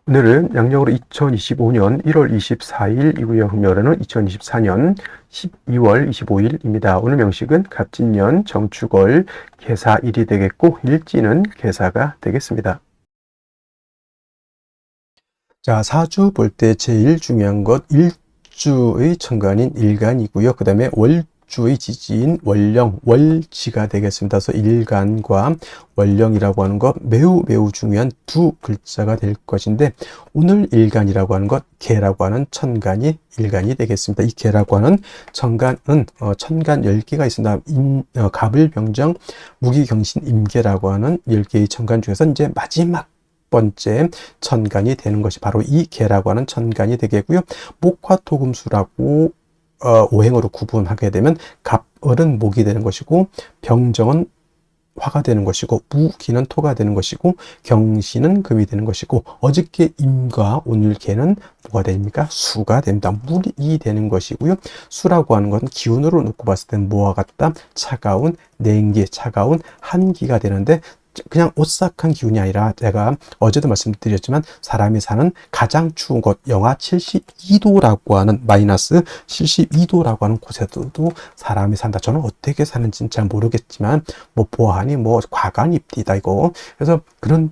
오늘은 양력으로 2025년 1월 24일이고요. 금요일은 2024년 12월 25일입니다. 오늘 명식은 갑진년 정축월 개사일이 되겠고 일지는 개사가 되겠습니다. 자, 사주 볼 때 제일 중요한 것 일주의 천간인 일간이고요. 그 다음에 월주의 지지인 월령, 월지가 되겠습니다. 그래서 일간과 월령이라고 하는 것 매우 중요한 두 글자가 될 것인데, 오늘 일간이라고 하는 것 개라고 하는 천간이 일간이 되겠습니다. 이 개라고 하는 천간은 천간 10개가 있습니다. 갑을병정 무기경신 임계라고 하는 10개의 천간 중에서 이제 마지막 번째 천간이 되는 것이 바로 이 개라고 하는 천간이 되겠고요. 목화토금수라고 오행으로 구분하게 되면 갑을은 목이 되는 것이고, 병정은 화가 되는 것이고, 무기는 토가 되는 것이고, 경신은 금이 되는 것이고, 어저께 임과 오늘 개는 뭐가 됩니까? 수가 됩니다. 물이 되는 것이고요. 수라고 하는 것은 기운으로 놓고 봤을 때는 뭐와 같다? 차가운 냉기, 차가운 한기가 되는데, 그냥 오싹한 기운이 아니라, 제가 어제도 말씀드렸지만 사람이 사는 가장 추운 곳 영하 72도라고 하는 마이너스 72도라고 하는 곳에도 사람이 산다. 저는 어떻게 사는지는 잘 모르겠지만 뭐 보아하니 뭐 과간입디다 이거. 그래서 그런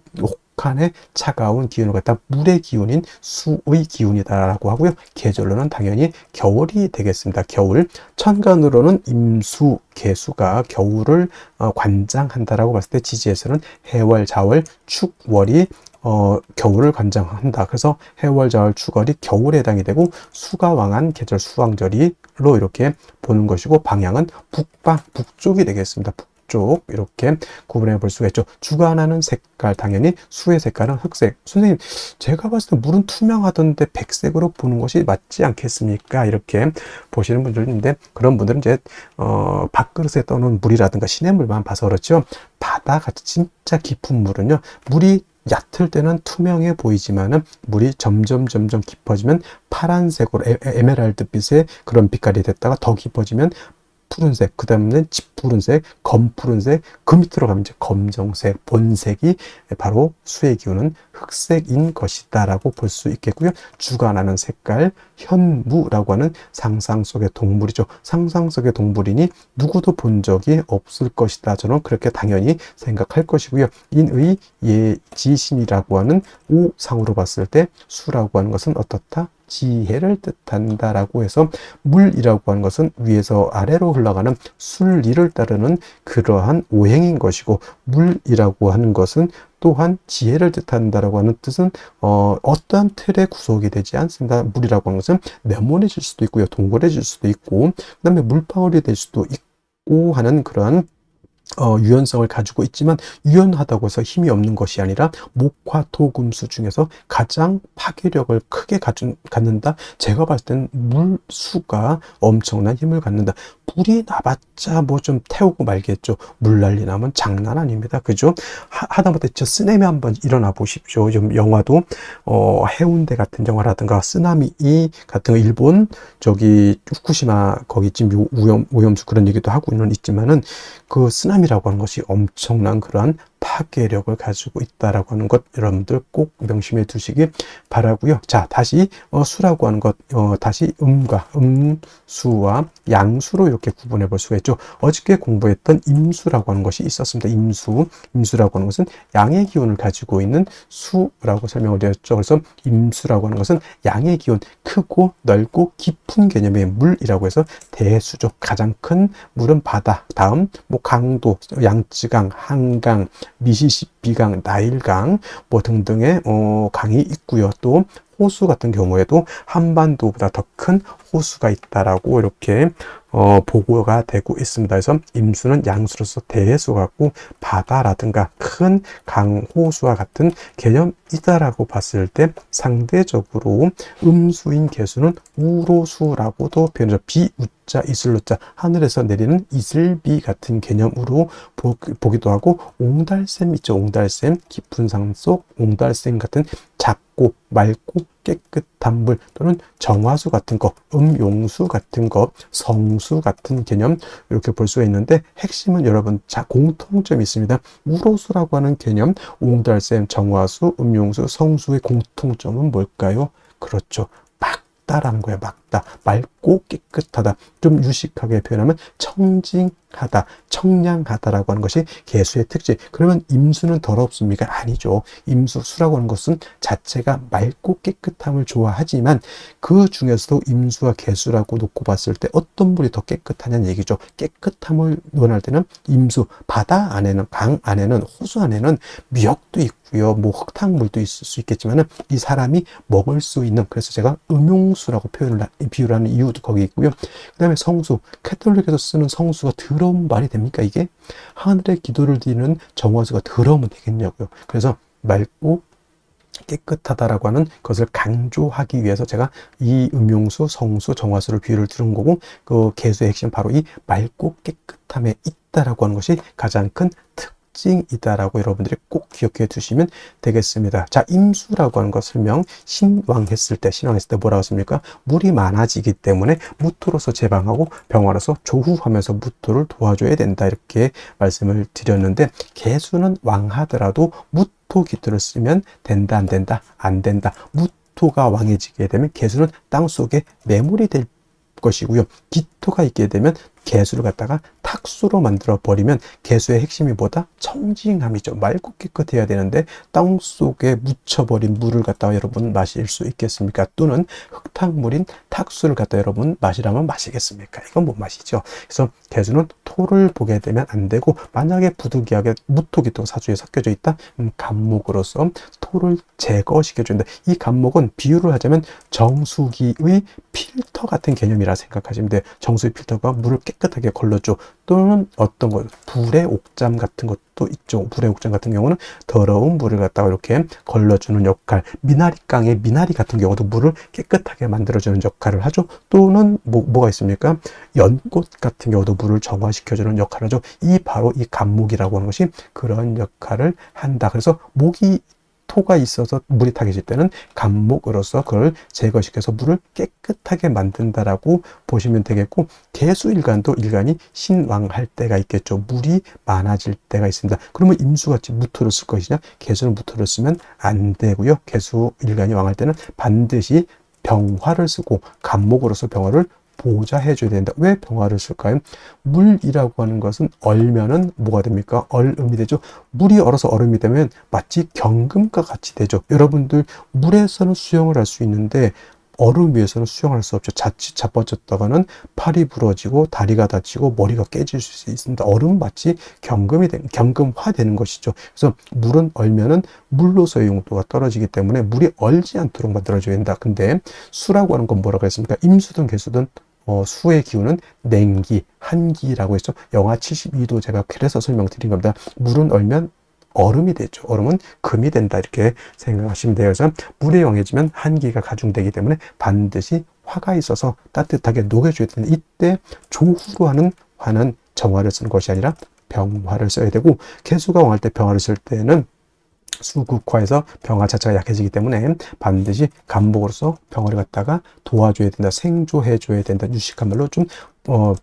혹한의 차가운 기운을 갖다 물의 기운인 수의 기운이다라고 하고요. 계절로는 당연히 겨울이 되겠습니다. 겨울. 천간으로는 임수, 개수가 겨울을 관장한다라고 봤을 때, 지지에서는 해월, 자월, 축월이 겨울을 관장한다. 그래서 해월, 자월, 축월이 겨울에 해당이 되고, 수가 왕한 계절 수왕절이로 이렇게 보는 것이고, 방향은 북방, 북쪽이 되겠습니다. 쪽 이렇게 구분해 볼 수가 있죠. 주관하는 색깔, 당연히 수의 색깔은 흑색. 선생님, 제가 봤을 때 물은 투명하던데 백색으로 보는 것이 맞지 않겠습니까? 이렇게 보시는 분들이 있는데, 그런 분들은 이제 밥그릇에 떠놓은 물이라든가 시냇물만 봐서 그렇죠. 바다같이 진짜 깊은 물은요, 물이 얕을 때는 투명해 보이지만은 물이 점점 깊어지면 파란색으로 에메랄드빛의 그런 빛깔이 됐다가 더 깊어지면 푸른색, 그 다음에는 짙푸른색, 검푸른색, 그 밑으로 가면 이제 검정색, 본색이 바로 수의 기운은 흑색인 것이다 라고 볼 수 있겠고요. 주관하는 색깔, 현무라고 하는 상상 속의 동물이죠. 상상 속의 동물이니 누구도 본 적이 없을 것이다. 저는 그렇게 당연히 생각할 것이고요. 인의 예지신이라고 하는 오상으로 봤을 때 수라고 하는 것은 어떻다? 지혜를 뜻한다라고 해서, 물이라고 하는 것은 위에서 아래로 흘러가는 순리를 따르는 그러한 오행인 것이고, 물이라고 하는 것은 또한 지혜를 뜻한다라고 하는 뜻은 어떠한 틀에 구속이 되지 않습니다. 물이라고 하는 것은 네모내질 수도 있고요, 동그래질 수도 있고, 그 다음에 물방울이 될 수도 있고 하는 그러한 유연성을 가지고 있지만, 유연하다고 해서 힘이 없는 것이 아니라 목화토금수 중에서 가장 파괴력을 크게 갖는다. 제가 봤을 때는 물수가 엄청난 힘을 갖는다. 불이 나봤자 뭐 좀 태우고 말겠죠. 물난리 나면 장난 아닙니다. 그죠? 하다못해 저 쓰나미 한번 일어나 보십시오. 좀 영화도 해운대 같은 영화라든가 쓰나미 같은 거, 일본 저기 후쿠시마 거기 지금 오염수 그런 얘기도 하고 있지만은, 그 쓰나미라고 하는 것이 엄청난 그러한 파괴력을 가지고 있다라고 하는 것, 여러분들 꼭 명심해 두시기 바라고요. 자, 다시 수라고 하는 것, 다시 음수와 양수로 이렇게 구분해 볼 수가 있죠. 어저께 공부했던 임수라고 하는 것이 있었습니다. 임수라고 하는 것은 양의 기운을 가지고 있는 수라고 설명을 드렸죠. 그래서 임수라고 하는 것은 양의 기운, 크고 넓고 깊은 개념의 물이라고 해서 대수죠. 가장 큰 물은 바다, 다음 뭐 강도, 양쯔강, 한강, 미시시피강, 나일강 뭐 등등의 강이 있고요. 또 호수 같은 경우에도 한반도보다 더 큰 호수가 있다라고 이렇게 보고가 되고 있습니다. 그래서 임수는 양수로서 대수 같고, 바다라든가 큰 강, 호수와 같은 개념이다라고 봤을 때, 상대적으로 음수인 개수는 우로수라고도 표현하죠. 비우자 이슬로자, 하늘에서 내리는 이슬비 같은 개념으로 보기도 하고, 옹달샘 있죠. 옹달샘, 깊은 산 속 옹달샘 같은 작고 맑고 깨끗한 물 또는 정화수 같은 거, 음용수 같은 거, 성수 같은 개념 이렇게 볼 수가 있는데 핵심은 여러분 공통점이 있습니다. 우로수라고 하는 개념, 옹달샘, 정화수, 음용수, 성수의 공통점은 뭘까요? 그렇죠. 맑다라는 거예요. 맑다. 맑고 깨끗하다. 좀 유식하게 표현하면 청징하다, 청량하다라고 하는 것이 개수의 특징. 그러면 임수는 더럽습니까? 아니죠. 임수, 수라고 하는 것은 자체가 맑고 깨끗함을 좋아하지만 그 중에서도 임수와 개수라고 놓고 봤을 때 어떤 물이 더 깨끗하냐는 얘기죠. 깨끗함을 원할 때는 임수, 바다 안에는, 강 안에는, 호수 안에는 미역도 있고요. 뭐 흙탕물도 있을 수 있겠지만은 이 사람이 먹을 수 있는, 그래서 제가 음용수라고 비유를 하는 이유도 거기 있고요. 그 다음에 성수, 캐톨릭에서 쓰는 성수가 더러운 말이 됩니까? 이게 하늘의 기도를 드리는 정화수가 더러우면 되겠냐고요. 그래서 맑고 깨끗하다라고 하는 것을 강조하기 위해서 제가 이 음용수, 성수, 정화수를 비유를 들은 거고, 그 개수의 핵심 바로 이 맑고 깨끗함에 있다라고 하는 것이 가장 큰 특징이다라고 여러분들이 꼭 기억해 두시면 되겠습니다. 자, 임수라고 하는 것 설명, 신왕했을 때 뭐라고 했습니까? 물이 많아지기 때문에 무토로서 제방하고 병화로서 조후하면서 무토를 도와줘야 된다, 이렇게 말씀을 드렸는데, 개수는 왕하더라도 무토 기토를 쓰면 된다, 안 된다? 안 된다. 무토가 왕해지게 되면 개수는 땅속에 매몰이 될 것이고요. 기토가 있게 되면 개수를 갖다가 탁수로 만들어 버리면 개수의 핵심이 뭐다? 청징함이죠. 맑고 깨끗해야 되는데 땅속에 묻혀버린 물을 갖다가 여러분 마실 수 있겠습니까? 또는 흙탕물인 탁수를 갖다 여러분 마시라면 마시겠습니까? 이건 못 마시죠. 그래서 개수는 토를 보게 되면 안 되고, 만약에 부득이하게 무토기토가 사주에 섞여져 있다? 간목으로서 토를 제거시켜준다. 이 간목은 비유를 하자면 정수기의 필터 같은 개념이라 생각하시면 돼요. 정수기 필터가 물을 깨끗하게 걸러줘. 또는 어떤 것, 불의 옥잠 같은 것도 있죠. 불의 옥잠 같은 경우는 더러운 물을 갖다가 이렇게 걸러주는 역할, 미나리깡의 미나리 같은 경우도 물을 깨끗하게 만들어주는 역할을 하죠. 또는 뭐가 있습니까? 연꽃 같은 경우도 물을 정화시켜주는 역할을 하죠. 바로 이 간목이라고 하는 것이 그런 역할을 한다. 그래서 토가 있어서 물이 타개질 때는 간목으로서 그걸 제거시켜서 물을 깨끗하게 만든다라고 보시면 되겠고, 개수일간도 일간이 신왕할 때가 있겠죠. 물이 많아질 때가 있습니다. 그러면 임수같이 무토를 쓸 것이냐? 개수는 무토를 쓰면 안 되고요. 개수일간이 왕할 때는 반드시 병화를 쓰고 간목으로서 병화를 보좌해줘야 된다. 왜 병화를 쓸까요? 물이라고 하는 것은 얼면은 뭐가 됩니까? 얼음이 되죠. 물이 얼어서 얼음이 되면 마치 경금과 같이 되죠. 여러분들 물에서는 수영을 할 수 있는데 얼음 위에서는 수영할 수 없죠. 자칫 자빠졌다가는 팔이 부러지고 다리가 다치고 머리가 깨질 수 있습니다. 얼음 마치 경금화 되는 것이죠. 그래서 물은 얼면은 물로서의 용도가 떨어지기 때문에 물이 얼지 않도록 만들어줘야 된다. 근데 수라고 하는 건 뭐라고 했습니까? 임수든 개수든 수의 기운은 냉기, 한기라고 했죠. 영하 72도 제가 그래서 설명드린 겁니다. 물은 얼면 얼음이 되죠. 얼음은 금이 된다, 이렇게 생각하시면 돼요. 그래서 물에 영해지면 한기가 가중되기 때문에 반드시 화가 있어서 따뜻하게 녹여줘야 되는데, 이때 조후로 하는 화는 정화를 쓰는 것이 아니라 병화를 써야 되고, 개수가 왕할 때 병화를 쓸 때는 수극화해서 병화 자체가 약해지기 때문에 반드시 간목으로서 병화를 갖다가 도와줘야 된다, 생조해줘야 된다, 유식한 말로 좀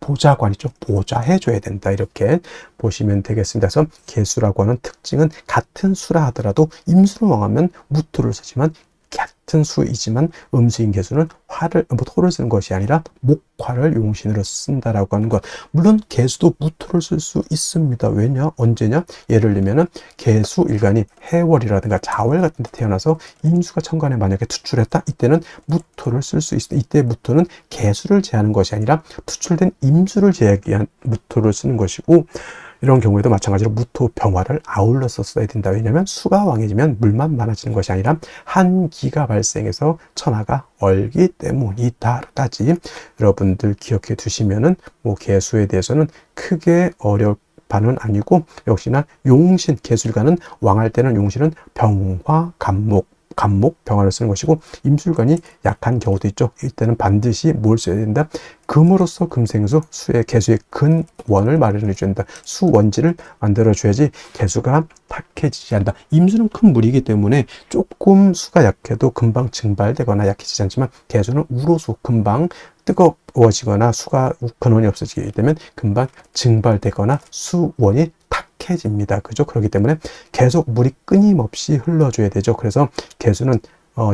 보좌관이죠. 보좌해줘야 된다, 이렇게 보시면 되겠습니다. 그래서 개수라고 하는 특징은 같은 수라 하더라도 임수를 왕하면 무토를 쓰지만, 같은 수이지만 음수인 개수는 토를 쓰는 것이 아니라 목화를 용신으로 쓴다라고 하는 것. 물론 개수도 무토를 쓸 수 있습니다. 왜냐? 언제냐? 예를 들면은 개수 일간이 해월이라든가 자월 같은 데 태어나서 임수가 천간에 만약에 투출했다? 이때는 무토를 쓸 수 있습니다. 이때 무토는 개수를 제하는 것이 아니라 투출된 임수를 제하기 위한 무토를 쓰는 것이고, 이런 경우에도 마찬가지로 무토 병화를 아울러서 써야 된다. 왜냐하면 수가 왕해지면 물만 많아지는 것이 아니라 한기가 발생해서 천하가 얼기 때문이다까지 여러분들 기억해 두시면은 개수에 대해서는 크게 어려울 바는 아니고, 역시나 용신, 개수일간은 왕할 때는 용신은 병화, 간목, 간목, 병화를 쓰는 것이고, 임술관이 약한 경우도 있죠. 이때는 반드시 뭘 써야 된다? 금으로서 금생수, 수의 개수의 근원을 마련해 줘야 된다. 수원지를 만들어 줘야지 개수가 탁해지지 않는다. 임수는 큰 물이기 때문에 조금 수가 약해도 금방 증발되거나 약해지지 않지만, 개수는 우로수 금방 뜨거워지거나 수가 근원이 없어지게 되면 금방 증발되거나 수원이 탁해집니다. 그죠? 그렇기 때문에 계속 물이 끊임없이 흘러줘야 되죠. 그래서 개수는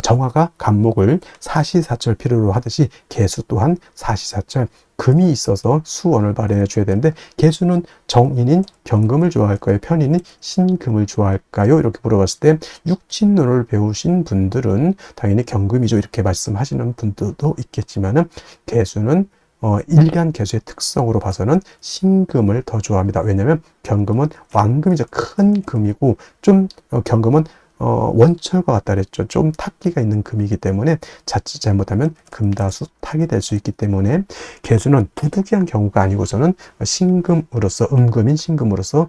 정화가 간목을 사시사철 필요로 하듯이 개수 또한 사시사철 금이 있어서 수원을 마련해 줘야 되는데, 개수는 정인인 경금을 좋아할까요? 편인인 신금을 좋아할까요? 이렇게 물어봤을 때 육친론을 배우신 분들은 당연히 경금이죠. 이렇게 말씀하시는 분들도 있겠지만은, 개수는 일간 개수의 특성으로 봐서는 신금을 더 좋아합니다. 왜냐하면 경금은 왕금이죠. 큰 금이고, 좀 경금은 원철과 같다 그랬죠. 좀 탁기가 있는 금이기 때문에 자칫 잘못하면 금다수 탁이 될 수 있기 때문에, 개수는 부득이한 경우가 아니고서는 신금으로서, 음금인 신금으로서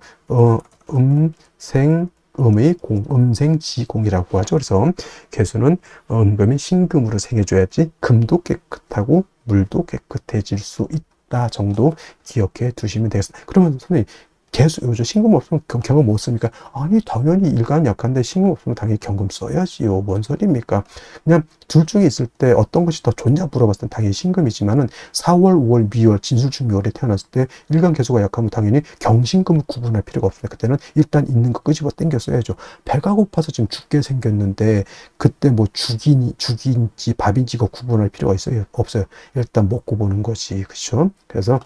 음생음의 공, 음생지공이라고 하죠. 그래서 개수는 음금인 신금으로 생겨줘야지 금도 깨끗하고 물도 깨끗해질 수 있다 정도 기억해 두시면 되겠습니다. 그러면 선생님, 개수, 요즘 신금 없으면 경금 못 씁니까? 아니, 당연히 일간 약한데 신금 없으면 당연히 경금 써야지요. 뭔 소리입니까? 그냥 둘 중에 있을 때 어떤 것이 더 좋냐 물어봤을 때 당연히 신금이지만은, 4월, 5월, 미월, 진술중 미월에 태어났을 때 일간 개수가 약하면 당연히 경신금을 구분할 필요가 없습니다. 그때는 일단 있는 거 끄집어 당겨 써야죠. 배가 고파서 지금 죽게 생겼는데 그때 뭐 죽인지 밥인지 이거 구분할 필요가 있어요? 없어요. 일단 먹고 보는 것이, 그렇죠? 그래서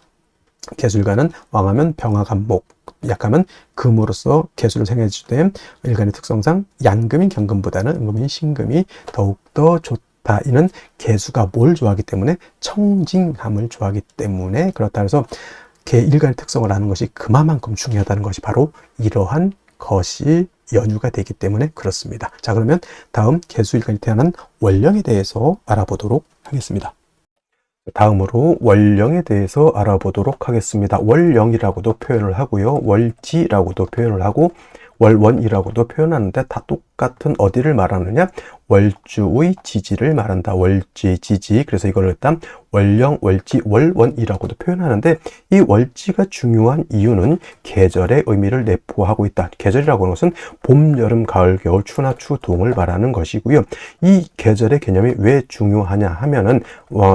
개술가는 왕하면 병화간목, 약하면 금으로서 개수를 생해줄 때 일간의 특성상 양금인 경금보다는 음금인 신금이 더욱더 좋다. 이는 개수가 뭘 좋아하기 때문에? 청징함을 좋아하기 때문에 그렇다. 그래서 일간의 특성을 아는 것이 그만큼 중요하다는 것이 바로 이러한 것이 연유가 되기 때문에 그렇습니다. 자, 그러면 다음 개수일간이 태어난 월령에 대해서 알아보도록 하겠습니다. 다음으로 월령에 대해서 알아보도록 하겠습니다. 월령이라고도 표현을 하고요. 월지라고도 표현을 하고 월원이라고도 표현하는데, 다 똑같은 어디를 말하느냐? 월주의 지지를 말한다. 월지의 지지. 그래서 이걸 일단 월령, 월지, 월원이라고도 표현하는데, 이 월지가 중요한 이유는 계절의 의미를 내포하고 있다. 계절이라고 하는 것은 봄, 여름, 가을, 겨울, 추나 추동을 말하는 것이고요. 이 계절의 개념이 왜 중요하냐 하면은,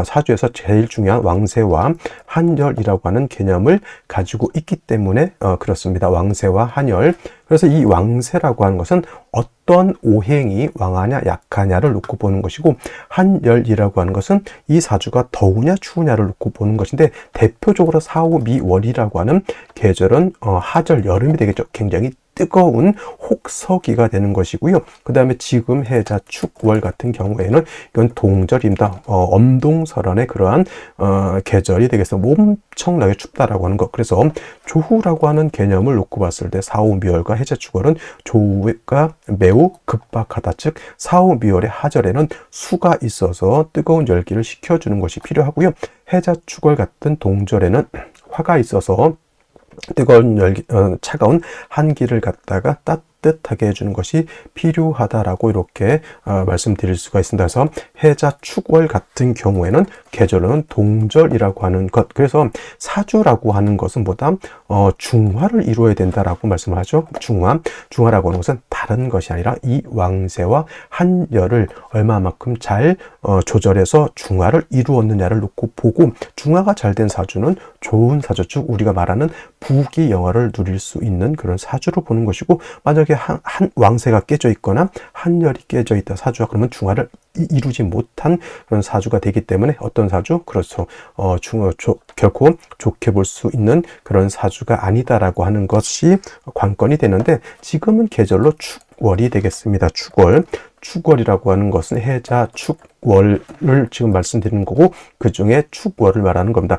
사주에서 제일 중요한 왕세와 한열이라고 하는 개념을 가지고 있기 때문에 그렇습니다. 왕세와 한열. 그래서 이 왕세라고 하는 것은 어떤 오행이 왕하냐 약하냐를 놓고 보는 것이고, 한열이라고 하는 것은 이 사주가 더우냐 추우냐를 놓고 보는 것인데, 대표적으로 사오미월이라고 하는 계절은 하절, 여름이 되겠죠. 굉장히 뜨거운 혹서기가 되는 것이고요. 그 다음에 지금 해자 축월 같은 경우에는 이건 동절입니다. 엄동설원의 그러한 계절이 되겠습니다. 엄청나게 춥다라고 하는 것. 그래서 조후라고 하는 개념을 놓고 봤을 때 사오미월과 해자 축월은 조후가 매우 급박하다. 즉 사오미월의 하절에는 수가 있어서 뜨거운 열기를 식혀주는 것이 필요하고요. 해자 축월 같은 동절에는 화가 있어서 뜨거운 열기, 차가운 한기를 갖다가 따뜻하게 해주는 것이 필요하다라고 이렇게 말씀드릴 수가 있습니다. 그래서 해자 축월 같은 경우에는 계절은 동절이라고 하는 것. 그래서 사주라고 하는 것은 보다 중화를 이루어야 된다라고 말씀을 하죠. 중화라고 하는 것은 다른 것이 아니라 이 왕세와 한열을 얼마만큼 잘 조절해서 중화를 이루었느냐를 놓고 보고, 중화가 잘 된 사주는 좋은 사주, 즉 우리가 말하는 부귀영화를 누릴 수 있는 그런 사주로 보는 것이고, 만약에 한 왕세가 깨져 있거나 한열이 깨져 있다 사주가, 그러면 중화를 이루지 못한 그런 사주가 되기 때문에 어떤 사주? 그렇죠. 결코 좋게 볼 수 있는 그런 사주가 아니다라고 하는 것이 관건이 되는데, 지금은 계절로 축월이 되겠습니다. 축월이라고 하는 것은 해자 축월을 지금 말씀드리는 거고, 그 중에 축월을 말하는 겁니다.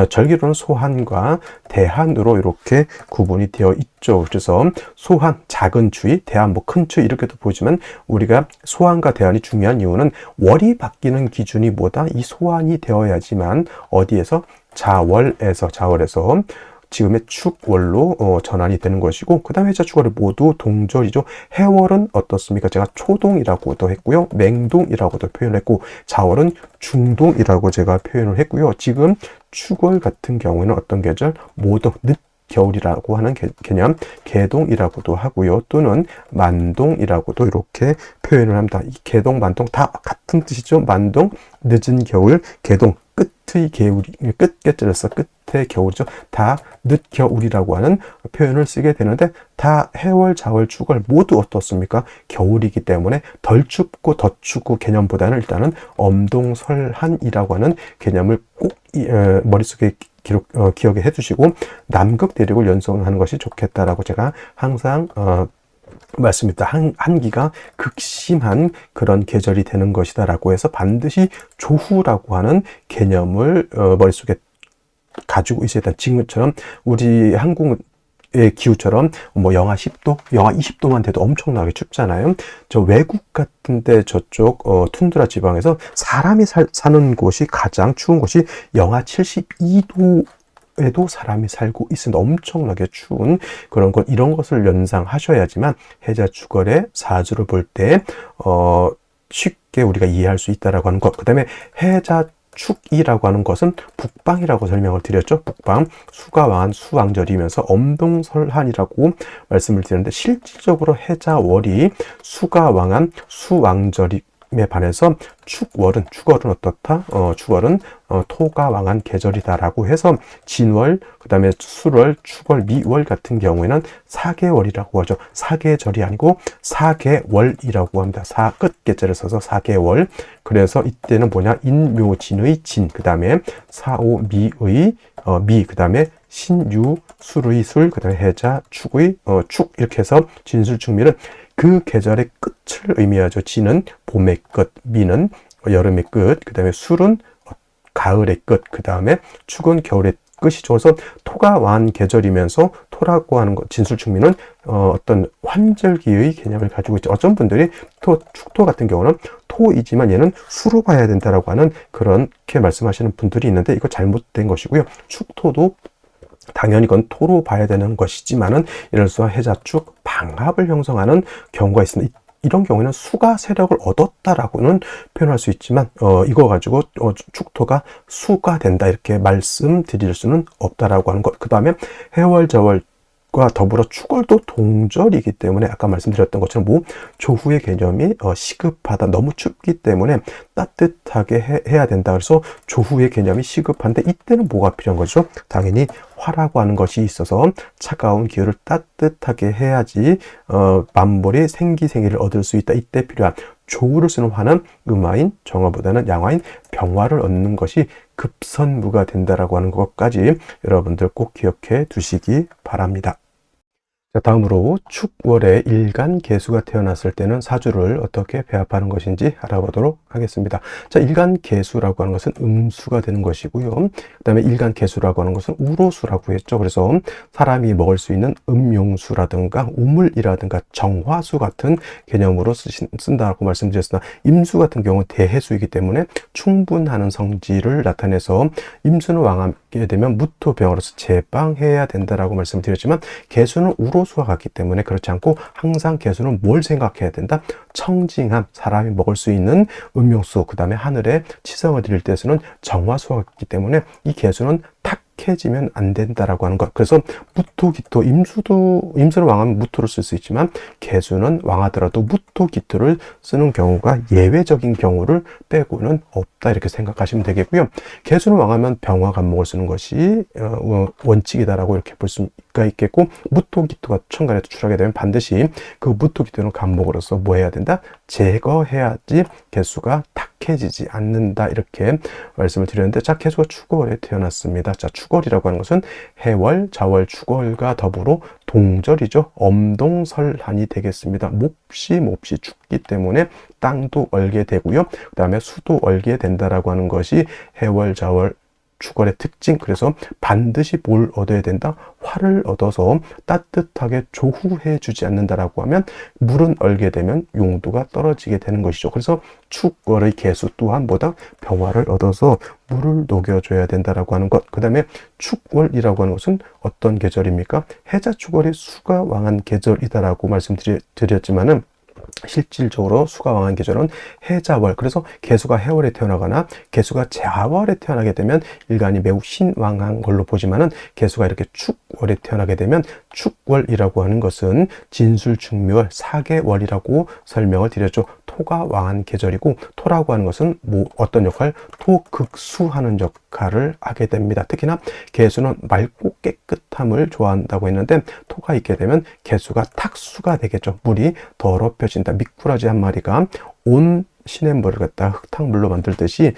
절기로는 소한과 대한으로 이렇게 구분이 되어 있죠. 그래서 소한, 작은 추위, 대한, 뭐 큰 추위 이렇게도 보지만, 우리가 소한과 대한이 중요한 이유는 월이 바뀌는 기준이 뭐다? 이 소한이 되어야지만 어디에서? 자월에서 지금의 축월로 전환이 되는 것이고, 그 다음에 해자 축월이 모두 동절이죠. 해월은 어떻습니까? 제가 초동이라고도 했고요, 맹동이라고도 표현했고, 자월은 중동이라고 제가 표현을 했고요. 지금 축월 같은 경우에는 어떤 계절? 모두 늦겨울이라고 하는 개념, 개동이라고도 하고요, 또는 만동이라고도 이렇게 표현을 합니다. 이 개동, 만동 다 같은 뜻이죠. 만동, 늦은 겨울, 개동, 끝의 겨울이, 끝에 찔러서 끝의 겨울이죠. 다 늦겨울이라고 하는 표현을 쓰게 되는데, 다 해월, 자월, 축월 모두 어떻습니까? 겨울이기 때문에 덜 춥고 더 춥고 개념보다는 일단은 엄동설한이라고 하는 개념을 꼭 머릿속에 기억에 해두시고, 남극 대륙을 연상하는 것이 좋겠다라고 제가 항상 말씀입니다. 한기가 극심한 그런 계절이 되는 것이다 라고 해서 반드시 조후라고 하는 개념을 머릿속에 가지고 있어야 된다. 지금처럼 우리 한국의 기후처럼 뭐 영하 10도, 영하 20도만 돼도 엄청나게 춥잖아요. 저 외국 같은데 저쪽 툰드라 지방에서 사람이 사는 곳이 가장 추운 곳이 영하 72도 에도 사람이 살고 있습니다. 엄청나게 추운 그런 것, 이런 것을 연상하셔야지만 해자 축월의 사주를 볼 때 쉽게 우리가 이해할 수 있다라고 하는 것. 그 다음에 해자 축이라고 하는 것은 북방이라고 설명을 드렸죠. 북방, 수가 왕한 수왕절이면서 엄동설한이라고 말씀을 드렸는데, 실질적으로 해자월이 수가 왕한 수왕절이 에 반해서 축월은 어떻다? 축월은 토가 왕한 계절이다라고 해서 진월, 그 다음에 수월, 축월, 미월 같은 경우에는 사계월이라고 하죠. 사계절이 아니고 사계월이라고 합니다. 끝계절을 써서 사계월. 그래서 이때는 뭐냐? 인묘진의 진, 그 다음에 사오미의 미, 그 다음에 신유, 술의 술, 그 다음에 해자, 축의 축, 이렇게 해서 진술축미는 그 계절의 끝을 의미하죠. 진은 봄의 끝, 미는 여름의 끝, 그 다음에 술은 가을의 끝, 그 다음에 축은 겨울의 끝이죠. 그래서 토가 왕한 계절이면서 토라고 하는 것, 진술축미는 어떤 환절기의 개념을 가지고 있죠. 어떤 분들이 축토 같은 경우는 토이지만 얘는 수로 봐야 된다라고 하는 그렇게 말씀하시는 분들이 있는데, 이거 잘못된 것이고요. 축토도 당연히 이건 토로 봐야 되는 것이지만은, 예를 들어서 해자축 방합을 형성하는 경우가 있습니다. 이런 경우에는 수가 세력을 얻었다라고는 표현할 수 있지만, 이거 가지고 축토가 수가 된다 이렇게 말씀드릴 수는 없다라고 하는 것. 그 다음에 해월, 자월 과 더불어 축월도 동절이기 때문에 아까 말씀드렸던 것처럼 조후의 개념이 시급하다, 너무 춥기 때문에 따뜻하게 해야 된다. 그래서 조후의 개념이 시급한데, 이때는 뭐가 필요한 거죠? 당연히 화라고 하는 것이 있어서 차가운 기후를 따뜻하게 해야지 만물이 생기생이를 얻을 수 있다. 이때 필요한 조후를 쓰는 화는 음화인 정화보다는 양화인 병화를 얻는 것이 급선무가 된다라고 하는 것까지 여러분들 꼭 기억해 두시기 바랍니다. 자, 다음으로 축월의 일간 계수가 태어났을 때는 사주를 어떻게 배합하는 것인지 알아보도록 하겠습니다. 자, 일간 계수라고 하는 것은 음수가 되는 것이고요. 그 다음에 일간 계수라고 하는 것은 우로수라고 했죠. 그래서 사람이 먹을 수 있는 음용수라든가 우물이라든가 정화수 같은 개념으로 쓴다고 말씀드렸으나, 임수 같은 경우는 대해수이기 때문에 충분하는 성질을 나타내서, 임수는 왕하게 되면 무토병으로서 제방해야 된다라고 말씀드렸지만, 계수는 우로수와 같기 때문에 그렇지 않고, 항상 계수는 뭘 생각해야 된다? 청징함, 사람이 먹을 수 있는 음용수, 그 다음에 하늘에 치성을 드릴 때에서는 정화수와 같기 때문에 이 계수는 탁해지면 안 된다라고 하는 것. 그래서 무토, 기토, 임수를 왕하면 무토를 쓸 수 있지만, 계수는 왕하더라도 무토, 기토를 쓰는 경우가 예외적인 경우를 빼고는 없다 이렇게 생각하시면 되겠고요. 계수는 왕하면 병화 간목을 쓰는 것이 원칙이다라고 이렇게 볼 수가 있겠고, 무토, 기토가 천간에 투출하게 되면 반드시 그 무토, 기토는 간목으로서 뭐 해야 된다? 제거해야지 계수가 탁해지지 않는다 이렇게 말씀을 드렸는데, 자, 계수가 축월에 태어났습니다. 자, 축월이라고 하는 것은 해월, 자월, 축월과 더불어 동절이죠. 엄동설한이 되겠습니다. 몹시 춥기 때문에 땅도 얼게 되고요. 그 다음에 수도 얼게 된다라고 하는 것이 해월, 자월, 축월의 특징. 그래서 반드시 뭘 얻어야 된다? 화를 얻어서 따뜻하게 조후해 주지 않는다라고 하면 물은 얼게 되면 용도가 떨어지게 되는 것이죠. 그래서 축월의 개수 또한 뭐다? 병화를 얻어서 물을 녹여줘야 된다라고 하는 것. 그 다음에 축월이라고 하는 것은 어떤 계절입니까? 해자 축월이 수가 왕한 계절이다라고 말씀드렸지만은 실질적으로 수가 왕한 계절은 해자월. 그래서 개수가 해월에 태어나거나 개수가 자월에 태어나게 되면 일간이 매우 신왕한 걸로 보지만은 개수가 이렇게 축월에 태어나게 되면 축월이라고 하는 것은 진술충묘월 4개월이라고 설명을 드렸죠. 토가 왕한 계절이고 토라고 하는 것은 어떤 역할? 토극수하는 역할을 하게 됩니다. 특히나 개수는 맑고 깨끗함을 좋아한다고 했는데 토가 있게 되면 개수가 탁수가 되겠죠. 물이 더럽혀진다. 미꾸라지 한 마리가 온 시냇물을 갖다 흙탕물로 만들듯이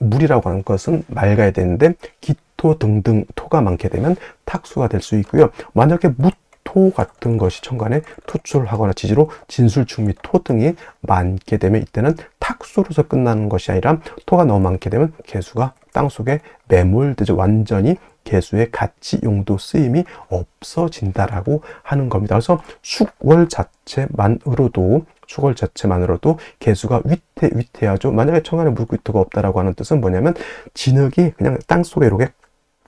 물이라고 하는 것은 맑아야 되는데 기토 등등 토가 많게 되면 탁수가 될 수 있고요. 만약에 무토 같은 것이 천간에 투출하거나 지지로 진술충 및 토 등이 많게 되면 이때는 탁수로서 끝나는 것이 아니라 토가 너무 많게 되면 개수가 땅속에 매몰되죠. 완전히 개수의 가치, 용도, 쓰임이 없어진다라고 하는 겁니다. 그래서 축월 자체만으로도 개수가 위태하죠. 만약에 천간에 물기토가 없다라고 하는 뜻은 뭐냐면 진흙이 그냥 땅속에 이렇게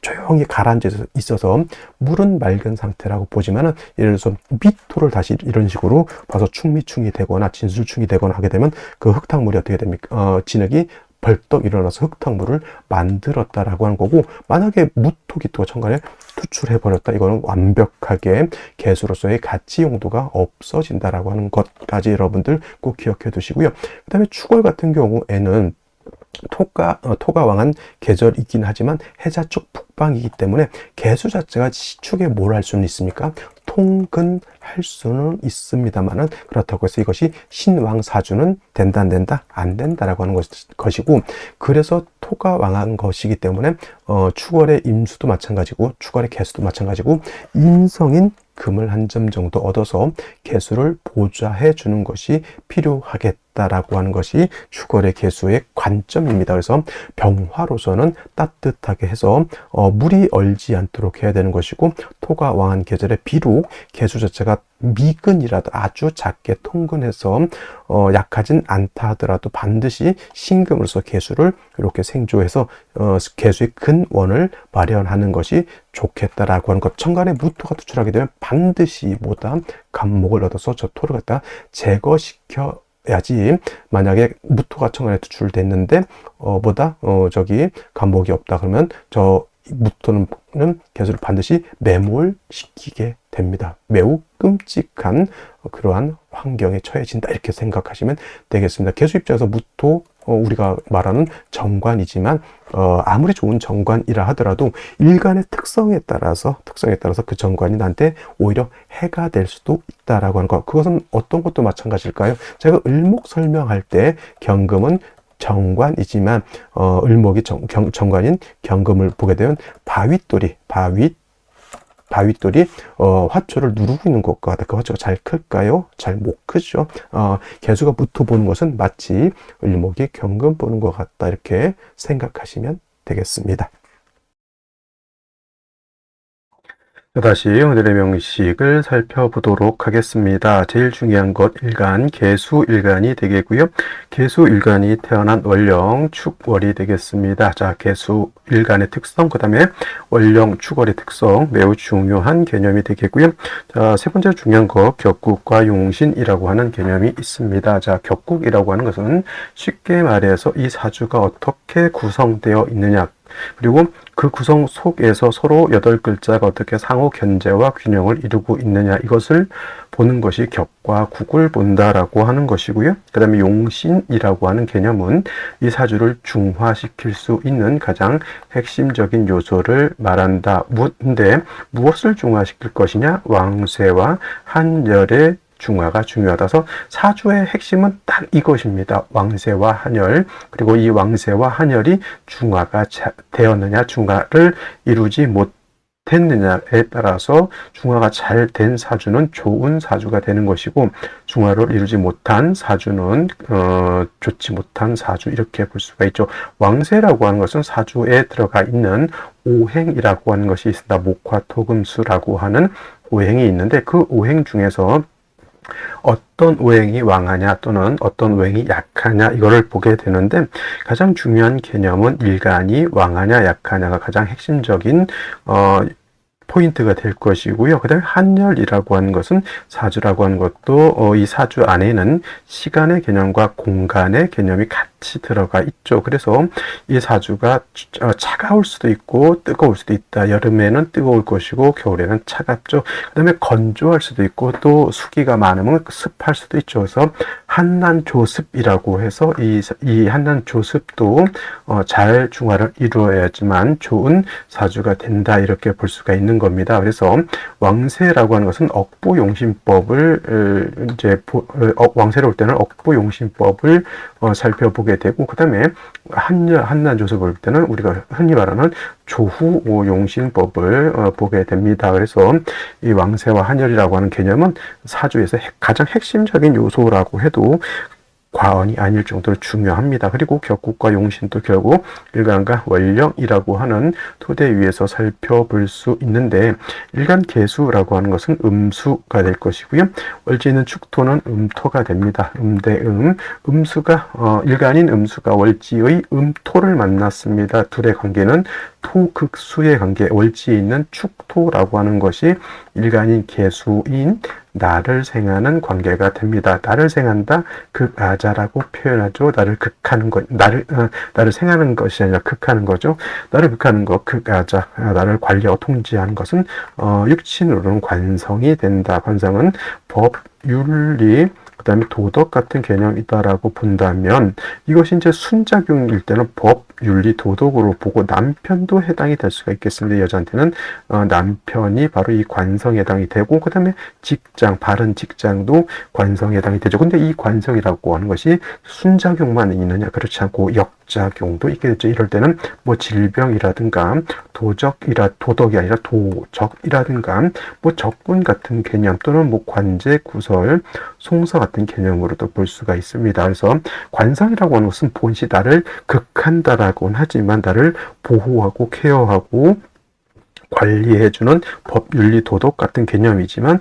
조용히 가라앉아 있어서 물은 맑은 상태라고 보지만은 예를 들어서 미토를 다시 이런 식으로 봐서 충미충이 되거나 진술충이 되거나 하게 되면 그 흙탕물이 어떻게 됩니까? 진흙이 벌떡 일어나서 흙탕물을 만들었다라고 하는 거고, 만약에 무토기토가 천간에 투출해버렸다. 이거는 완벽하게 개수로서의 가치 용도가 없어진다라고 하는 것까지 여러분들 꼭 기억해 두시고요. 그 다음에 축월 같은 경우에는 토가 왕한 계절이긴 하지만 해자 쪽 북방이기 때문에 개수 자체가 축에 뭘 할 수는 있습니까? 통근할 수는 있습니다만은 그렇다고 해서 이것이 신왕사주는 된다 안 된다? 안 된다라고 하는 것이고, 그래서 토가 왕한 것이기 때문에 축월의 임수도 마찬가지고 축월의 개수도 마찬가지고 인성인 금을 한 점 정도 얻어서 개수를 보좌해 주는 것이 필요하겠다라고 하는 것이 축월의 개수의 관점입니다. 그래서 병화로서는 따뜻하게 해서 물이 얼지 않도록 해야 되는 것이고, 토가 왕한 계절에 비록 개수 자체가 미근이라도 아주 작게 통근해서 약하진 않다 하더라도 반드시 신금으로서 개수를 이렇게 생조해서 개수의 근원을 마련하는 것이 좋겠다라고 하는 것. 천간에 무토가 투출하게 되면 반드시 뭐다? 간목을 얻어서 저 토를 갖다 제거시켜야지. 만약에 무토가 천간에 투출됐는데 저기 간목이 없다 그러면 저 무토는 개수를 반드시 매몰시키게 됩니다. 매우 끔찍한 그러한 환경에 처해진다, 이렇게 생각하시면 되겠습니다. 개수 입장에서 무토, 우리가 말하는 정관이지만 아무리 좋은 정관이라 하더라도 일간의 특성에 따라서 그 정관이 나한테 오히려 해가 될 수도 있다라고 하는 것. 그것은 어떤 것도 마찬가지일까요? 제가 을목 설명할 때 경금은 정관이지만 을목이 정관인 경금을 보게 되면 바윗돌이 화초를 누르고 있는 것과 같다. 그 화초가 잘 클까요? 잘 못 크죠. 개수가 무토 보는 것은 마치 을목이 경금 보는 것 같다, 이렇게 생각하시면 되겠습니다. 다시 오늘의 명식을 살펴보도록 하겠습니다. 제일 중요한 것 일간, 개수일간이 되겠고요. 개수일간이 태어난 월령, 축월이 되겠습니다. 자, 개수일간의 특성, 그 다음에 월령, 축월의 특성, 매우 중요한 개념이 되겠고요. 자, 세 번째 중요한 것, 격국과 용신이라고 하는 개념이 있습니다. 자, 격국이라고 하는 것은 쉽게 말해서 이 사주가 어떻게 구성되어 있느냐, 그리고 그 구성 속에서 서로 8글자가 어떻게 상호 견제와 균형을 이루고 있느냐, 이것을 보는 것이 격과 국을 본다라고 하는 것이고요. 그 다음에 용신이라고 하는 개념은 이 사주를 중화시킬 수 있는 가장 핵심적인 요소를 말한다. 근데 무엇을 중화시킬 것이냐? 왕쇠와 한열의 중화가 중요하다서 사주의 핵심은 딱 이것입니다. 왕세와 한열. 그리고 이 왕세와 한열이 중화가 되었느냐, 중화를 이루지 됐느냐에 따라서 중화가 잘 된 사주는 좋은 사주가 되는 것이고, 중화를 이루지 못한 사주는 좋지 못한 사주, 이렇게 볼 수가 있죠. 왕세라고 하는 것은 사주에 들어가 있는 오행이라고 하는 것이 있습니다. 목화토금수라고 하는 오행이 있는데, 그 오행 중에서 어떤 오행이 왕하냐 또는 어떤 오행이 약하냐, 이거를 보게 되는데, 가장 중요한 개념은 일간이 왕하냐 약하냐가 가장 핵심적인 포인트가 될 것이고요. 그 다음에 한열이라고 하는 것은, 사주라고 하는 것도 이 사주 안에는 시간의 개념과 공간의 개념이 같이 들어가 있죠. 그래서 이 사주가 차가울 수도 있고 뜨거울 수도 있다. 여름에는 뜨거울 것이고 겨울에는 차갑죠. 그 다음에 건조할 수도 있고 또 수기가 많으면 습할 수도 있죠. 그래서 한난조습이라고 해서 이 한난조습도 잘 중화를 이루어야지만 좋은 사주가 된다, 이렇게 볼 수가 있는 겁니다. 그래서 왕세라고 하는 것은 억부용신법을 왕세로 올 때는 억부용신법을 살펴보게 되고, 그 다음에 한난조습을 볼 때는 우리가 흔히 말하는 조후용신법을 보게 됩니다. 그래서 이 왕세와 한열이라고 하는 개념은 사주에서 가장 핵심적인 요소라고 해도 과언이 아닐 정도로 중요합니다. 그리고 격국과 용신도 결국 일간과 월령이라고 하는 토대 위에서 살펴볼 수 있는데, 일간 계수라고 하는 것은 음수가 될 것이고요. 월지는 축토는 음토가 됩니다. 음대음, 음수가 일간인 음수가 월지의 음토를 만났습니다. 둘의 관계는 토극수의 관계, 월지에 있는 축토라고 하는 것이 일간인 계수인 나를 생하는 관계가 됩니다. 나를 생한다, 극아자라고 표현하죠. 나를 극하는 것, 나를 생하는 것이 아니라 극하는 거죠. 나를 극하는 것, 극아자, 나를 관리하고 통제하는 것은 육신으로는 관성이 된다. 관성은 법, 윤리, 그 다음에 도덕 같은 개념이다라고 본다면, 이것이 이제 순작용일 때는 법, 윤리, 도덕으로 보고 남편도 해당이 될 수가 있겠습니다. 여자한테는 남편이 바로 이 관성에 해당이 되고, 그 다음에 직장, 바른 직장도 관성에 해당이 되죠. 근데 이 관성이라고 하는 것이 순작용만 있느냐, 그렇지 않고 역작용도 있게 되죠. 이럴 때는 뭐 질병이라든가 도덕이 아니라 도적이라든가 뭐 적군 같은 개념, 또는 뭐 관제, 구설, 송서 같은 개념으로도 볼 수가 있습니다. 그래서 관성이라고 하는 것은 본시 나를 극한다라고는 하지만 나를 보호하고 케어하고 관리해주는 법, 윤리, 도덕 같은 개념이지만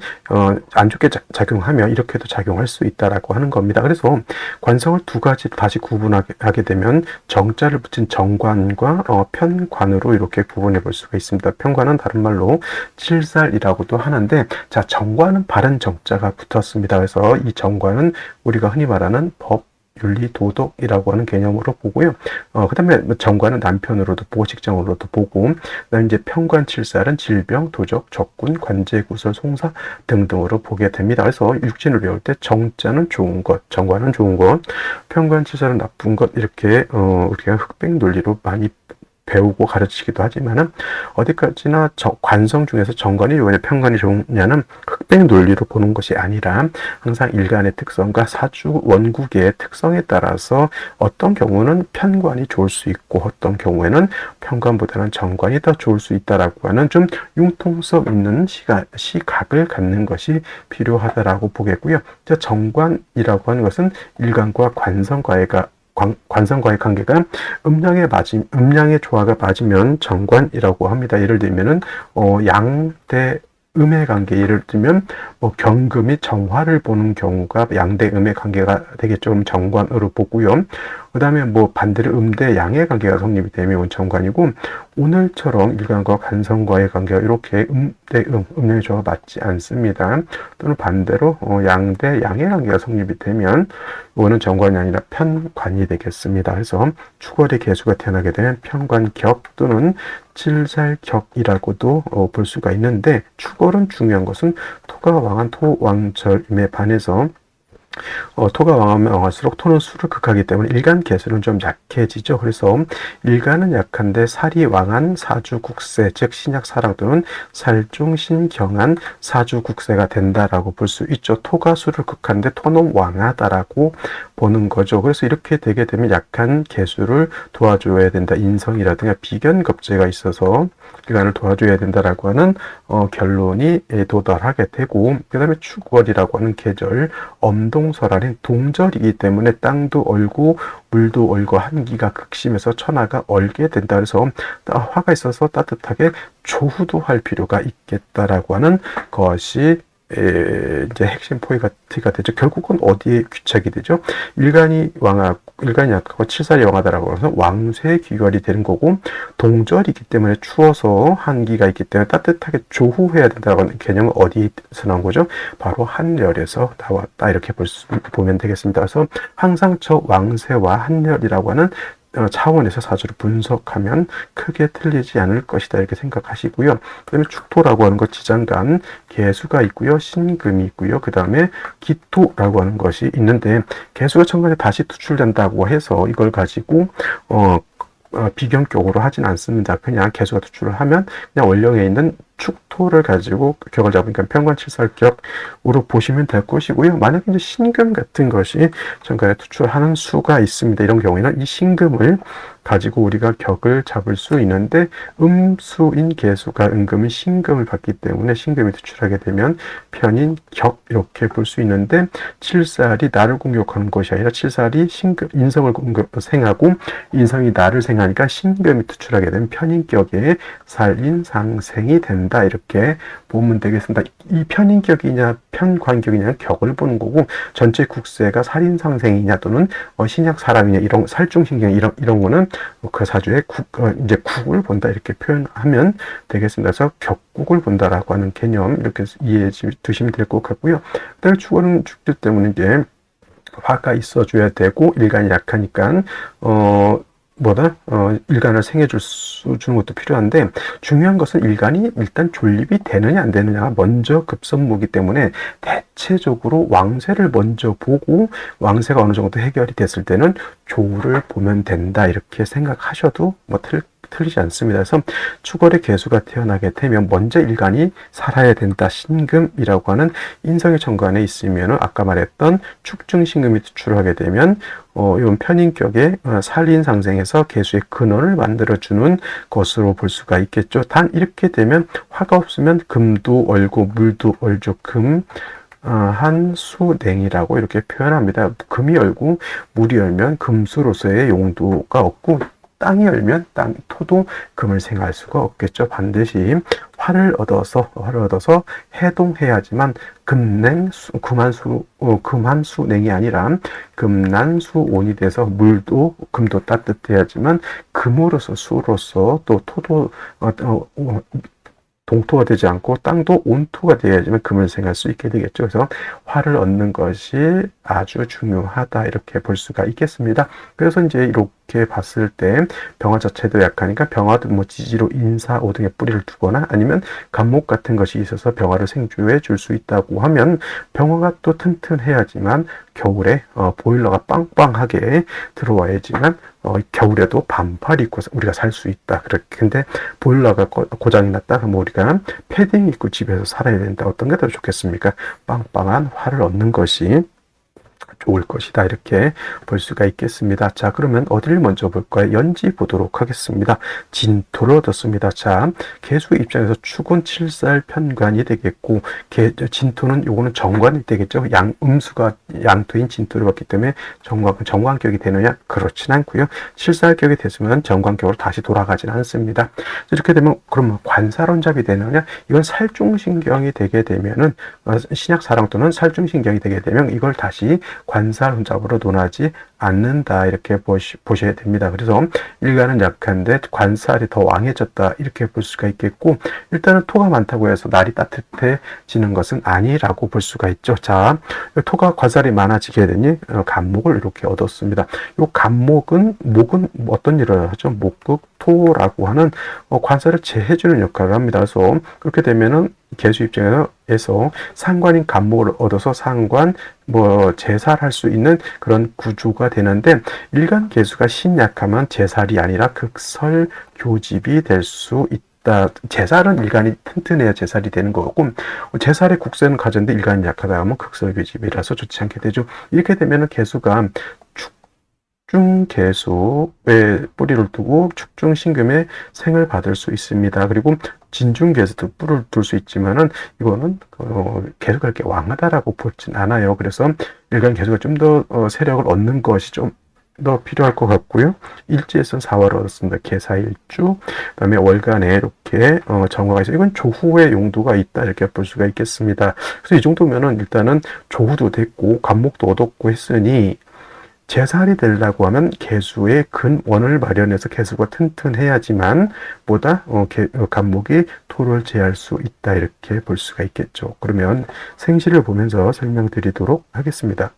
안 좋게 작용하면 이렇게도 작용할 수 있다라고 하는 겁니다. 그래서 관성을 두 가지 다시 구분하게 되면 정자를 붙인 정관과 편관으로 이렇게 구분해 볼 수가 있습니다. 편관은 다른 말로 칠살이라고도 하는데, 자, 정관은 바른 정자가 붙었습니다. 그래서 이 정관은 우리가 흔히 말하는 법, 윤리, 도덕이라고 하는 개념으로 보고요. 그 다음에 정관은 남편으로도 보고 직장으로도 보고, 그 다음에 이제 편관 칠살은 질병, 도적, 적군, 관제, 구설, 송사 등등으로 보게 됩니다. 그래서 육신을 배울 때 정자는 좋은 것, 정관은 좋은 것, 편관 칠살은 나쁜 것, 이렇게 우리가 흑백 논리로 많이 배우고 가르치기도 하지만은, 어디까지나 관성 중에서 정관이 좋으냐 편관이 좋으냐는 흑백 논리로 보는 것이 아니라, 항상 일간의 특성과 사주 원국의 특성에 따라서 어떤 경우는 편관이 좋을 수 있고 어떤 경우에는 편관보다는 정관이 더 좋을 수 있다라고 하는 좀 융통성 있는 시각을 갖는 것이 필요하다라고 보겠고요. 정관이라고 하는 것은 일간과 관성과의 관계가 음양의 조화가 맞으면 정관이라고 합니다. 예를 들면은 양대 음의 관계, 예를 들면 뭐 경금이 정화를 보는 경우가 양대 음의 관계가 되겠죠. 그럼 정관으로 보고요. 그 다음에 뭐 반대로 음대 양의 관계가 성립이 되면 정관이고, 오늘처럼 일간과 관성과의 관계가 이렇게 음대 음양의 조화가 맞지 않습니다. 또는 반대로 양대 양의 관계가 성립이 되면 이거는 정관이 아니라 편관이 되겠습니다. 그래서 축월의 개수가 태어나게 되면 편관격 또는 칠살격이라고도 볼 수가 있는데, 축월은 중요한 것은 토가 왕한 토왕절임에 반해서 토가 왕하면 왕할수록 토는 수를 극하기 때문에 일간 개수는 좀 약해지죠. 그래서 일간은 약한데 살이 왕한 사주국세, 즉 신약사랑 또는 살중신경한 사주국세가 된다라고 볼 수 있죠. 토가 수를 극하는데 토는 왕하다라고 보는 거죠. 그래서 이렇게 되게 되면 약한 개수를 도와줘야 된다. 인성이라든가 비견겁제가 있어서 일간을 도와줘야 된다라고 하는 결론이 도달하게 되고, 그 다음에 축월이라고 하는 계절, 엄동설알인 동절이기 때문에 땅도 얼고 물도 얼고 한기가 극심해서 천하가 얼게 된다. 그래서 화가 있어서 따뜻하게 조후도 할 필요가 있겠다라고 하는 것이 이제 핵심 포인트가 되죠. 결국은 어디에 귀착이 되죠? 일간이 약하고 칠살이 왕하다라고 해서 왕쇠 귀결이 되는 거고, 동절이기 때문에 추워서 한기가 있기 때문에 따뜻하게 조후해야 된다는 개념은 어디서 나온 거죠? 바로 한열에서 나왔다, 이렇게 보면 되겠습니다. 그래서 항상 저 왕쇠와 한열이라고 하는 차원에서 사주를 분석하면 크게 틀리지 않을 것이다, 이렇게 생각하시고요. 그 다음에 축토라고 하는 것, 지장간 개수가 있고요, 신금이 있고요, 그 다음에 기토라고 하는 것이 있는데, 개수가 천간에 다시 투출된다고 해서 이걸 가지고 비견격으로 하진 않습니다. 그냥 개수가 투출을 하면 그냥 원령에 있는 축토를 가지고 격을 잡으니까 편관칠살격으로 보시면 될 것이고요. 만약에 이제 신금 같은 것이 천간에 투출하는 수가 있습니다. 이런 경우에는 이 신금을 가지고 우리가 격을 잡을 수 있는데, 음수인 개수가 은금은 신금을 받기 때문에 신금이 투출하게 되면 편인 격, 이렇게 볼 수 있는데, 칠살이 나를 공격하는 것이 아니라 칠살이 인성을 생하고 인성이 나를 생하니까 신금이 투출하게 되면 편인격의 살인상생이 된다, 이렇게 보면 되겠습니다. 이 편인격이냐 편관격이냐 격을 보는 거고, 전체 국세가 살인상생이냐 또는 신약사람이냐, 이런 살중신경 이런 거는 그 사주의 이제 국을 본다, 이렇게 표현하면 되겠습니다. 그래서 격국을 본다라고 하는 개념, 이렇게 이해해 두시면 될 것 같고요. 그다음에 축월은 축들 때문에 이제 화가 있어줘야 되고, 일간이 약하니까 일간을 주는 것도 필요한데, 중요한 것은 일간이 일단 존립이 되느냐 안 되느냐가 먼저 급선무기 때문에, 대체적으로 왕세를 먼저 보고 왕세가 어느 정도 해결이 됐을 때는 조우를 보면 된다, 이렇게 생각하셔도 틀리지 않습니다. 그래서 축월의 개수가 태어나게 되면 먼저 일간이 살아야 된다. 신금이라고 하는 인성의 천간에 있으면, 아까 말했던 축중신금이 투출하게 되면 이런 편인격의 살인상생에서 개수의 근원을 만들어주는 것으로 볼 수가 있겠죠. 단 이렇게 되면 화가 없으면 금도 얼고 물도 얼죠. 한수냉이라고 이렇게 표현합니다. 금이 얼고 물이 얼면 금수로서의 용도가 없고, 땅이 열면 토도 금을 생할 수가 없겠죠. 반드시 화를 얻어서 해동해야지만 금한수냉이 아니라 금난수온이 돼서 금도 따뜻해야지만 금으로서 수로서 또 토도 동토가 되지 않고 땅도 온토가 되어야지만 금을 생할 수 있게 되겠죠. 그래서 화를 얻는 것이 아주 중요하다, 이렇게 볼 수가 있겠습니다. 그래서 이제 이렇게 봤을 때 병화 자체도 약하니까 병화도 지지로 인사, 오등에 뿌리를 두거나 아니면 간목 같은 것이 있어서 병화를 생주해 줄 수 있다고 하면, 병화가 또 튼튼해야지만 겨울에 보일러가 빵빵하게 들어와야지만 겨울에도 반팔 입고 우리가 살 수 있다. 근데 보일러가 고장이 났다 그러면 우리가 패딩 입고 집에서 살아야 된다. 어떤 게 더 좋겠습니까? 빵빵한 화를 얻는 것이 좋을 것이다, 이렇게 볼 수가 있겠습니다. 자, 그러면 어디를 먼저 볼까요? 연지 보도록 하겠습니다. 진토를 얻었습니다. 자, 개수 입장에서 축은 칠살 편관이 되겠고, 진토는 요거는 정관이 되겠죠. 음수가 양토인 진토를 받기 때문에 정관격이 되느냐? 그렇진 않고요. 칠살격이 됐으면 정관격으로 다시 돌아가진 않습니다. 이렇게 되면 그러면 관사론잡이 되느냐? 이건 살중신경이 되게 되면은 신약사랑 또는 살중신경이 되게 되면 이걸 다시 관살혼잡으로 논하지 않는다, 이렇게 보셔야 됩니다. 그래서 일간은 약한데 관살이 더 왕해졌다, 이렇게 볼 수가 있겠고, 일단은 토가 많다고 해서 날이 따뜻해지는 것은 아니라고 볼 수가 있죠. 자, 토가 관살이 많아지게 되니 간목을 이렇게 얻었습니다. 이 간목은 어떤 일을 하죠? 목극토라고 하는 관살을 제해주는 역할을 합니다. 그래서 그렇게 되면은 개수 입장에서 상관인 간목을 얻어서 상관, 제살 할 수 있는 그런 구조가 되는데, 일간 개수가 신약하면 제살이 아니라 극설 교집이 될 수 있다. 제살은 일간이 튼튼해야 제살이 되는 거고, 제살의 국세는 가졌는데 일간이 약하다 하면 극설 교집이라서 좋지 않게 되죠. 이렇게 되면 개수가 축중개수에 뿌리를 두고 축중신금에 생을 받을 수 있습니다. 그리고 진중개수도 뿌리를 둘 수 있지만은 이거는 개수가 이렇게 왕하다라고 보진 않아요. 그래서 일간 개수가 좀 더 세력을 얻는 것이 좀 더 필요할 것 같고요. 일지에서는 4화를 얻었습니다. 개사일주, 그다음에 월간에 이렇게 정화가 있어요. 이건 조후의 용도가 있다 이렇게 볼 수가 있겠습니다. 그래서 이 정도면은 일단은 조후도 됐고 간목도 얻었고 했으니 제살이 되려고 하면 개수의 근원을 마련해서 개수가 튼튼해야지만 보다 간목이 토를 제할 수 있다 이렇게 볼 수가 있겠죠. 그러면 생시를 보면서 설명드리도록 하겠습니다.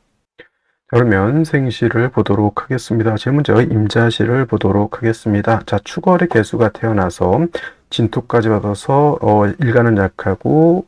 그러면 생시를 보도록 하겠습니다. 제일 먼저 임자시를 보도록 하겠습니다. 자, 축월의 개수가 태어나서 진토까지 받아서 일간은 약하고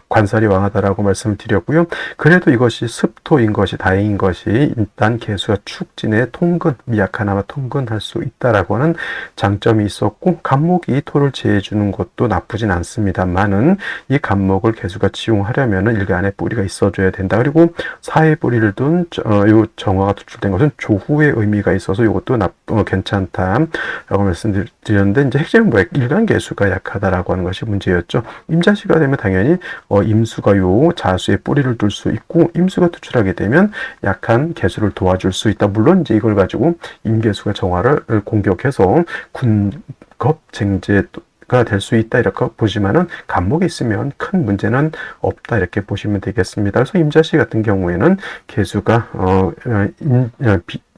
관살이 왕하다라고 말씀을 드렸고요. 그래도 이것이 습토인 것이 다행인 것이 일단 개수가 축진의 통근, 미약하나마 통근할 수 있다라고 하는 장점이 있었고, 간목이 토를 제해주는 것도 나쁘진 않습니다만은 이 간목을 개수가 지용하려면 일간에 뿌리가 있어줘야 된다. 그리고 사의 뿌리를 둔 요 정화가 도출된 것은 조후의 의미가 있어서 이것도 괜찮다라고 말씀드렸는데, 이제 핵심은 뭐예요? 일간 개수가 약하다라고 하는 것이 문제였죠. 임자시가 되면 당연히 임수가 요 자수에 뿌리를 둘 수 있고, 임수가 투출하게 되면 약한 개수를 도와줄 수 있다. 물론 이제 이걸 가지고 임개수가 정화를 공격해서 군겁쟁제가 될 수 있다 이렇게 보지만은 간목이 있으면 큰 문제는 없다 이렇게 보시면 되겠습니다. 그래서 임자시 같은 경우에는 개수가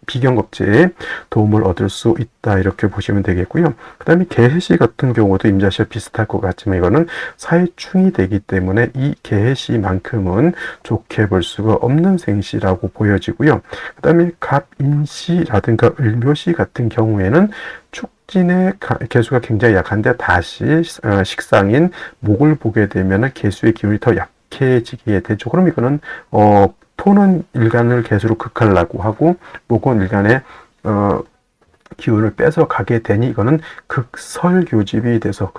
비경겁제에 도움을 얻을 수 있다 이렇게 보시면 되겠고요. 그 다음에 개해시 같은 경우도 임자시와 비슷할 것 같지만 이거는 사회충이 되기 때문에 이 개해시만큼은 좋게 볼 수가 없는 생시라고 보여지고요. 그 다음에 갑인시라든가 을묘시 같은 경우에는 축진의 개수가 굉장히 약한데 다시 식상인 목을 보게 되면 개수의 기운이 더 약해지게 되죠. 그럼 이거는 토는 일간을 개수로 극하려고 하고, 목은 일간의 기운을 뺏어 가게 되니 이거는 극설교집이 돼서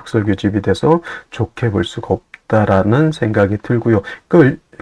좋게 볼 수가 없다라는 생각이 들고요.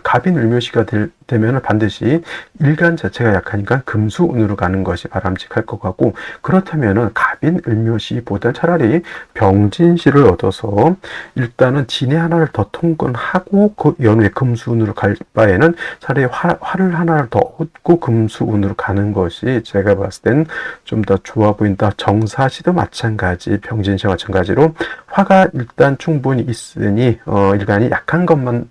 갑인 을묘시가 되면 반드시 일간 자체가 약하니까 금수운으로 가는 것이 바람직할 것 같고, 그렇다면은 갑인 을묘시보다 차라리 병진시를 얻어서 일단은 진해 하나를 더 통근하고 그 연후에 금수운으로 갈 바에는 차라리 화를 하나를 더 얻고 금수운으로 가는 것이 제가 봤을 땐 좀 더 좋아 보인다. 정사시도 마찬가지, 병진시와 마찬가지로 화가 일단 충분히 있으니 일간이 약한 것만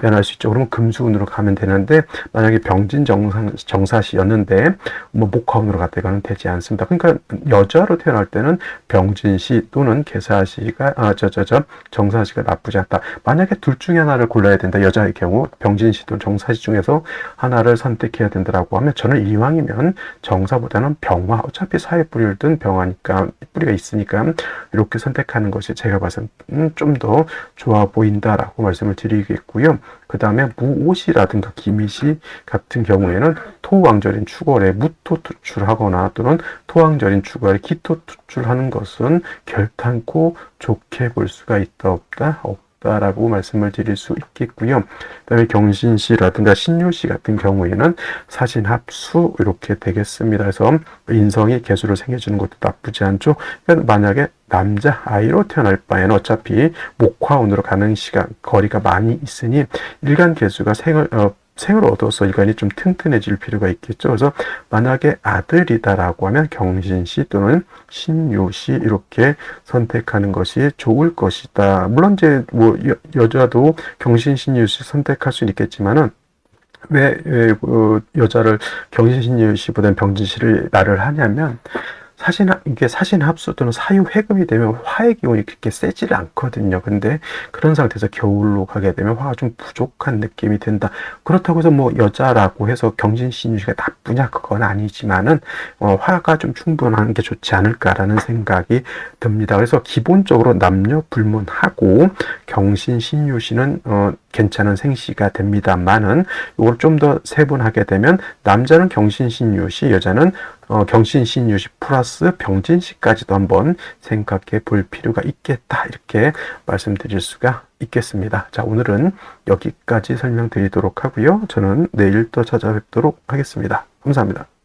변할 수 있죠. 그러면 금수운으로 가면 되는데, 만약에 병진 정사시였는데 목화운으로 갔다 이거는 되지 않습니다. 그러니까 여자로 태어날 때는 병진시 또는 개사시가 정사시가 나쁘지 않다. 만약에 둘 중에 하나를 골라야 된다, 여자의 경우 병진시 또는 정사시 중에서 하나를 선택해야 된다라고 하면 저는 이왕이면 정사보다는 병화, 어차피 사회 뿌리를 든 병화니까 뿌리가 있으니까 이렇게 선택하는 것이 제가 봐서는 좀 더 좋아 보인다라고 말씀을 드리겠고요. 그 다음에 무오시라든가 기미시 같은 경우에는 토왕절인 축월에 무토 투출하거나 또는 토왕절인 축월에 기토 투출하는 것은 결탄코 좋게 볼 수가 있다 없다라고 말씀을 드릴 수 있겠고요. 그 다음에 경신시라든가 신유시 같은 경우에는 사신합수 이렇게 되겠습니다. 그래서 인성이 개수를 생겨주는 것도 나쁘지 않죠. 그러니까 만약에 남자 아이로 태어날 바에는 어차피 목화운으로 가는 거리가 많이 있으니 일간 개수가 생을 얻어서 일간이 좀 튼튼해질 필요가 있겠죠. 그래서 만약에 아들이다라고 하면 경신시 또는 신유시 이렇게 선택하는 것이 좋을 것이다. 물론 이제 여자도 경신, 신유시 선택할 수는 있겠지만은 왜 여자를 경신, 신유시보다는 병진시를 나를 하냐면, 이게 사신합수 또는 사유회금이 되면 화의 기운이 그렇게 세지를 않거든요. 근데 그런 상태에서 겨울로 가게 되면 화가 좀 부족한 느낌이 든다. 그렇다고 해서 여자라고 해서 경진신유시가 나쁘냐 그건 아니지만은 화가 좀 충분한 게 좋지 않을까라는 생각이 듭니다. 그래서 기본적으로 남녀 불문하고 경신, 신유시는 괜찮은 생시가 됩니다만은 이걸 좀 더 세분하게 되면 남자는 경신, 신유시, 여자는 경신, 신유시 플러스 병진시까지도 한번 생각해 볼 필요가 있겠다. 이렇게 말씀드릴 수가 있겠습니다. 자, 오늘은 여기까지 설명드리도록 하고요. 저는 내일 또 찾아뵙도록 하겠습니다. 감사합니다.